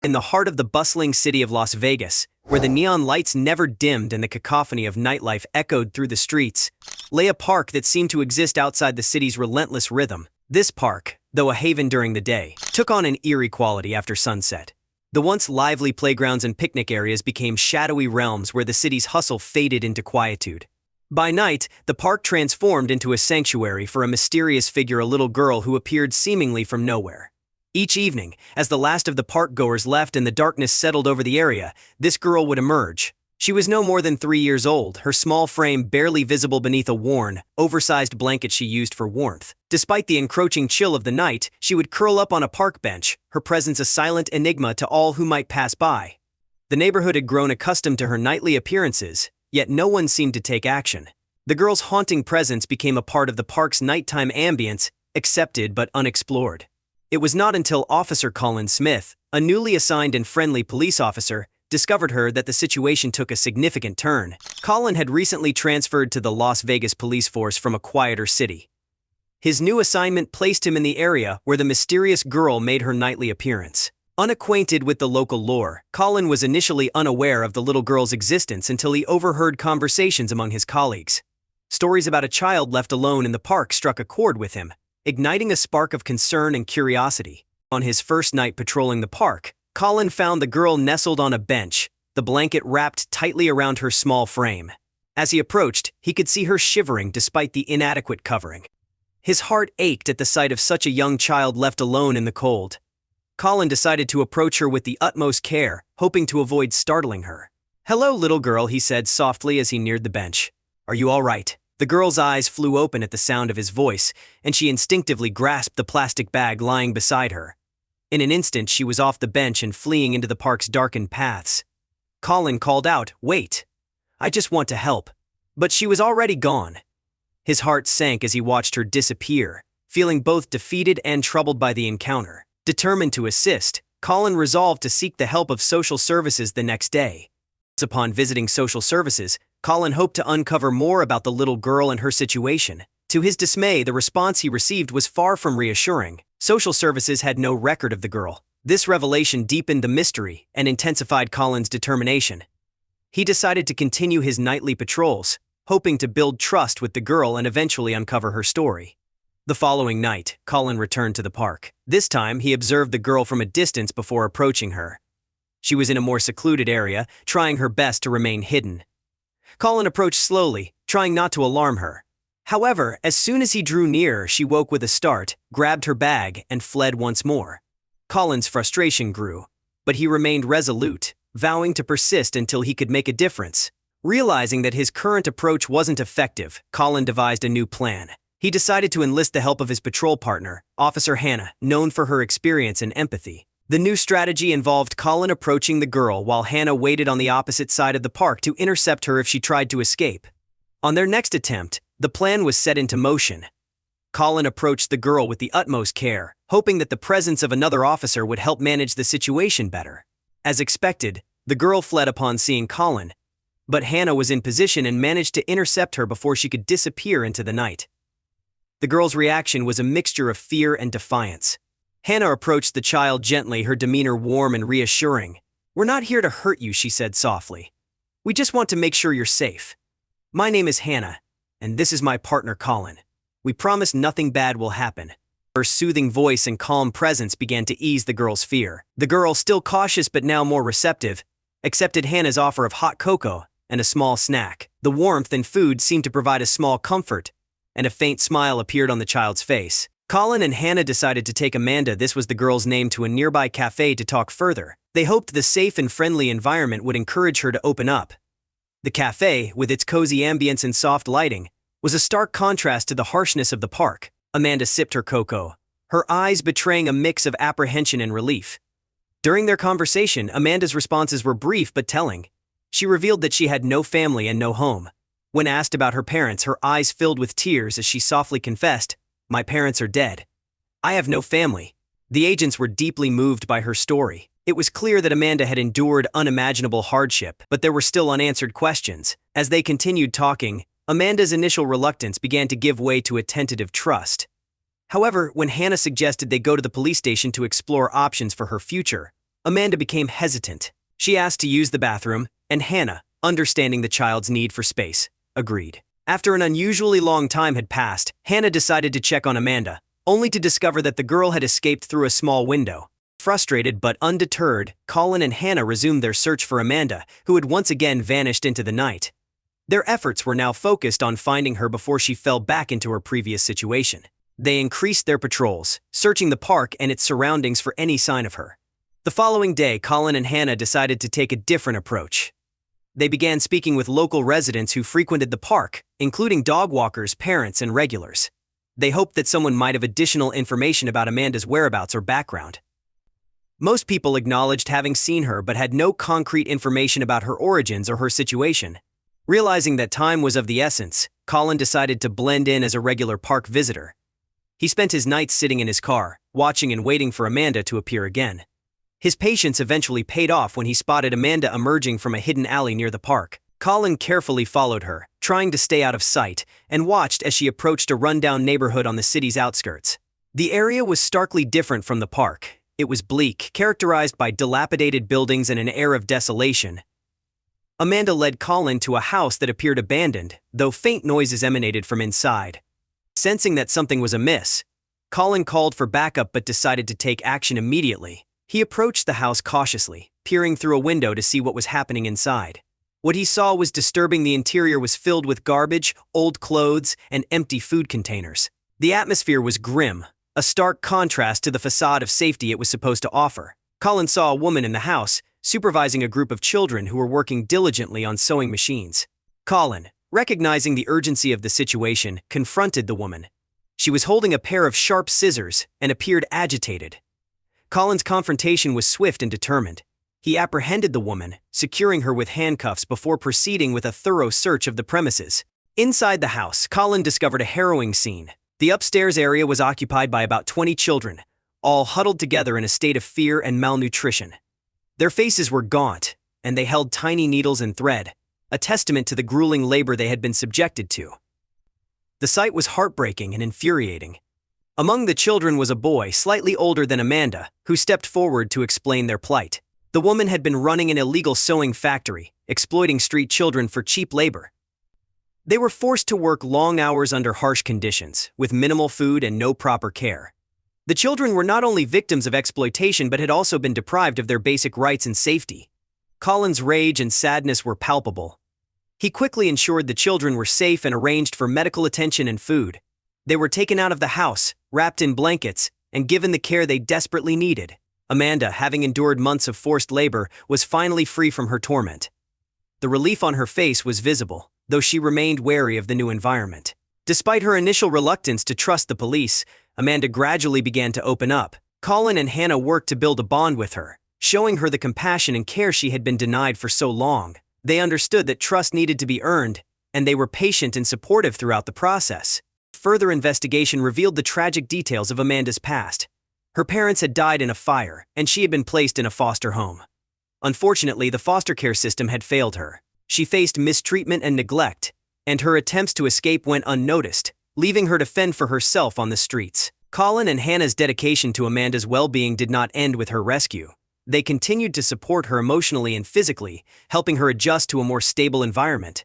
In the heart of the bustling city of Las Vegas, where the neon lights never dimmed and the cacophony of nightlife echoed through the streets, lay a park that seemed to exist outside the city's relentless rhythm. This park, though a haven during the day, took on an eerie quality after sunset. The once lively playgrounds and picnic areas became shadowy realms where the city's hustle faded into quietude. By night, the park transformed into a sanctuary for a mysterious figure, a little girl who appeared seemingly from nowhere. Each evening, as the last of the park-goers left and the darkness settled over the area, this girl would emerge. She was no more than 3 years old, her small frame barely visible beneath a worn, oversized blanket she used for warmth. Despite the encroaching chill of the night, she would curl up on a park bench, her presence a silent enigma to all who might pass by. The neighborhood had grown accustomed to her nightly appearances, yet no one seemed to take action. The girl's haunting presence became a part of the park's nighttime ambience, accepted but unexplored. It was not until Officer Colin Smith, a newly assigned and friendly police officer, discovered her that the situation took a significant turn. Colin had recently transferred to the Las Vegas police force from a quieter city. His new assignment placed him in the area where the mysterious girl made her nightly appearance. Unacquainted with the local lore, Colin was initially unaware of the little girl's existence until he overheard conversations among his colleagues. Stories about a child left alone in the park struck a chord with him, igniting a spark of concern and curiosity. On his first night patrolling the park, Colin found the girl nestled on a bench, the blanket wrapped tightly around her small frame. As he approached, he could see her shivering despite the inadequate covering. His heart ached at the sight of such a young child left alone in the cold. Colin decided to approach her with the utmost care, hoping to avoid startling her. "Hello, little girl," he said softly as he neared the bench. "Are you all right?" The girl's eyes flew open at the sound of his voice, and she instinctively grasped the plastic bag lying beside her. In an instant, she was off the bench and fleeing into the park's darkened paths. Colin called out, "Wait! I just want to help." But she was already gone. His heart sank as he watched her disappear, feeling both defeated and troubled by the encounter. Determined to assist, Colin resolved to seek the help of social services the next day. Upon visiting social services, Colin hoped to uncover more about the little girl and her situation. To his dismay, the response he received was far from reassuring. Social services had no record of the girl. This revelation deepened the mystery and intensified Colin's determination. He decided to continue his nightly patrols, hoping to build trust with the girl and eventually uncover her story. The following night, Colin returned to the park. This time, he observed the girl from a distance before approaching her. She was in a more secluded area, trying her best to remain hidden. Colin approached slowly, trying not to alarm her. However, as soon as he drew near, she woke with a start, grabbed her bag, and fled once more. Colin's frustration grew, but he remained resolute, vowing to persist until he could make a difference. Realizing that his current approach wasn't effective, Colin devised a new plan. He decided to enlist the help of his patrol partner, Officer Hannah, known for her experience and empathy. The new strategy involved Colin approaching the girl while Hannah waited on the opposite side of the park to intercept her if she tried to escape. On their next attempt, the plan was set into motion. Colin approached the girl with the utmost care, hoping that the presence of another officer would help manage the situation better. As expected, the girl fled upon seeing Colin, but Hannah was in position and managed to intercept her before she could disappear into the night. The girl's reaction was a mixture of fear and defiance. Hannah approached the child gently, her demeanor warm and reassuring. "We're not here to hurt you," she said softly. "We just want to make sure you're safe. My name is Hannah, and this is my partner Colin. We promise nothing bad will happen." Her soothing voice and calm presence began to ease the girl's fear. The girl, still cautious but now more receptive, accepted Hannah's offer of hot cocoa and a small snack. The warmth and food seemed to provide a small comfort, and a faint smile appeared on the child's face. Colin and Hannah decided to take Amanda, this was the girl's name, to a nearby cafe to talk further. They hoped the safe and friendly environment would encourage her to open up. The cafe, with its cozy ambience and soft lighting, was a stark contrast to the harshness of the park. Amanda sipped her cocoa, her eyes betraying a mix of apprehension and relief. During their conversation, Amanda's responses were brief but telling. She revealed that she had no family and no home. When asked about her parents, her eyes filled with tears as she softly confessed, "My parents are dead. I have no family." The agents were deeply moved by her story. It was clear that Amanda had endured unimaginable hardship, but there were still unanswered questions. As they continued talking, Amanda's initial reluctance began to give way to a tentative trust. However, when Hannah suggested they go to the police station to explore options for her future, Amanda became hesitant. She asked to use the bathroom, and Hannah, understanding the child's need for space, agreed. After an unusually long time had passed, Hannah decided to check on Amanda, only to discover that the girl had escaped through a small window. Frustrated but undeterred, Colin and Hannah resumed their search for Amanda, who had once again vanished into the night. Their efforts were now focused on finding her before she fell back into her previous situation. They increased their patrols, searching the park and its surroundings for any sign of her. The following day, Colin and Hannah decided to take a different approach. They began speaking with local residents who frequented the park, including dog walkers, parents, and regulars. They hoped that someone might have additional information about Amanda's whereabouts or background. Most people acknowledged having seen her but had no concrete information about her origins or her situation. Realizing that time was of the essence, Colin decided to blend in as a regular park visitor. He spent his nights sitting in his car, watching and waiting for Amanda to appear again. His patience eventually paid off when he spotted Amanda emerging from a hidden alley near the park. Colin carefully followed her, trying to stay out of sight, and watched as she approached a rundown neighborhood on the city's outskirts. The area was starkly different from the park. It was bleak, characterized by dilapidated buildings and an air of desolation. Amanda led Colin to a house that appeared abandoned, though faint noises emanated from inside. Sensing that something was amiss, Colin called for backup but decided to take action immediately. He approached the house cautiously, peering through a window to see what was happening inside. What he saw was disturbing. The interior was filled with garbage, old clothes, and empty food containers. The atmosphere was grim, a stark contrast to the facade of safety it was supposed to offer. Colin saw a woman in the house, supervising a group of children who were working diligently on sewing machines. Colin, recognizing the urgency of the situation, confronted the woman. She was holding a pair of sharp scissors and appeared agitated. Colin's confrontation was swift and determined. He apprehended the woman, securing her with handcuffs before proceeding with a thorough search of the premises. Inside the house, Colin discovered a harrowing scene. The upstairs area was occupied by about 20 children, all huddled together in a state of fear and malnutrition. Their faces were gaunt, and they held tiny needles and thread, a testament to the grueling labor they had been subjected to. The sight was heartbreaking and infuriating. Among the children was a boy slightly older than Amanda, who stepped forward to explain their plight. The woman had been running an illegal sewing factory, exploiting street children for cheap labor. They were forced to work long hours under harsh conditions, with minimal food and no proper care. The children were not only victims of exploitation but had also been deprived of their basic rights and safety. Colin's rage and sadness were palpable. He quickly ensured the children were safe and arranged for medical attention and food. They were taken out of the house, wrapped in blankets, and given the care they desperately needed. Amanda, having endured months of forced labor, was finally free from her torment. The relief on her face was visible, though she remained wary of the new environment. Despite her initial reluctance to trust the police, Amanda gradually began to open up. Colin and Hannah worked to build a bond with her, showing her the compassion and care she had been denied for so long. They understood that trust needed to be earned, and they were patient and supportive throughout the process. Further investigation revealed the tragic details of Amanda's past. Her parents had died in a fire, and she had been placed in a foster home. Unfortunately, the foster care system had failed her. She faced mistreatment and neglect, and her attempts to escape went unnoticed, leaving her to fend for herself on the streets. Colin and Hannah's dedication to Amanda's well-being did not end with her rescue. They continued to support her emotionally and physically, helping her adjust to a more stable environment.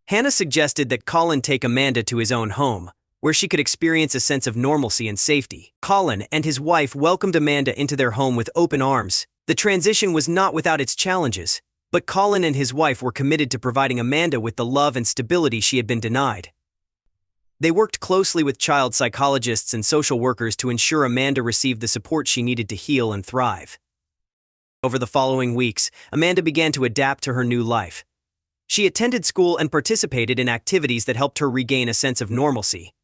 Hannah suggested that Colin take Amanda to his own home, where she could experience a sense of normalcy and safety. Colin and his wife welcomed Amanda into their home with open arms. The transition was not without its challenges, but Colin and his wife were committed to providing Amanda with the love and stability she had been denied. They worked closely with child psychologists and social workers to ensure Amanda received the support she needed to heal and thrive. Over the following weeks, Amanda began to adapt to her new life. She attended school and participated in activities that helped her regain a sense of normalcy.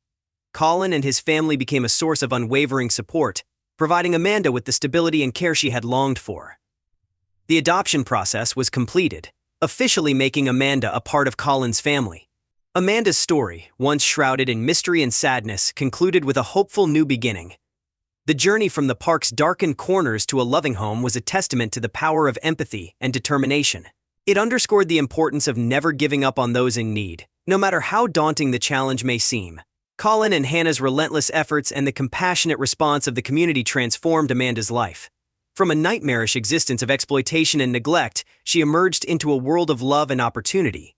Colin and his family became a source of unwavering support, providing Amanda with the stability and care she had longed for. The adoption process was completed, officially making Amanda a part of Colin's family. Amanda's story, once shrouded in mystery and sadness, concluded with a hopeful new beginning. The journey from the park's darkened corners to a loving home was a testament to the power of empathy and determination. It underscored the importance of never giving up on those in need, no matter how daunting the challenge may seem. Colin and Hannah's relentless efforts and the compassionate response of the community transformed Amanda's life. From a nightmarish existence of exploitation and neglect, she emerged into a world of love and opportunity.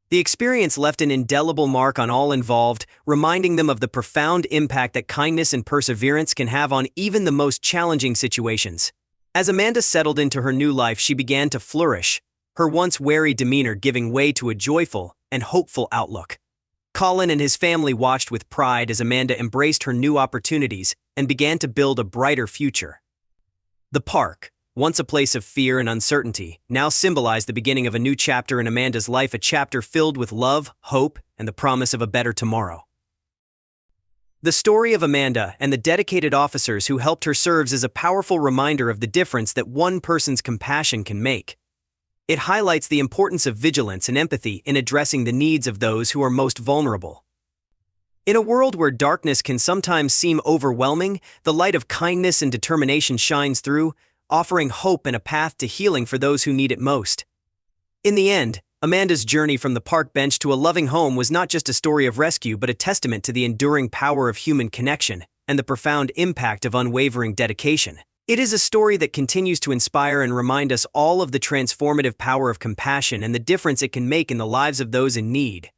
The experience left an indelible mark on all involved, reminding them of the profound impact that kindness and perseverance can have on even the most challenging situations. As Amanda settled into her new life, she began to flourish, her once wary demeanor giving way to a joyful and hopeful outlook. Colin and his family watched with pride as Amanda embraced her new opportunities and began to build a brighter future. The park, once a place of fear and uncertainty, now symbolized the beginning of a new chapter in Amanda's life, a chapter filled with love, hope, and the promise of a better tomorrow. The story of Amanda and the dedicated officers who helped her serves as a powerful reminder of the difference that one person's compassion can make. It highlights the importance of vigilance and empathy in addressing the needs of those who are most vulnerable. In a world where darkness can sometimes seem overwhelming, the light of kindness and determination shines through, offering hope and a path to healing for those who need it most. In the end, Amanda's journey from the park bench to a loving home was not just a story of rescue but a testament to the enduring power of human connection and the profound impact of unwavering dedication. It is a story that continues to inspire and remind us all of the transformative power of compassion and the difference it can make in the lives of those in need.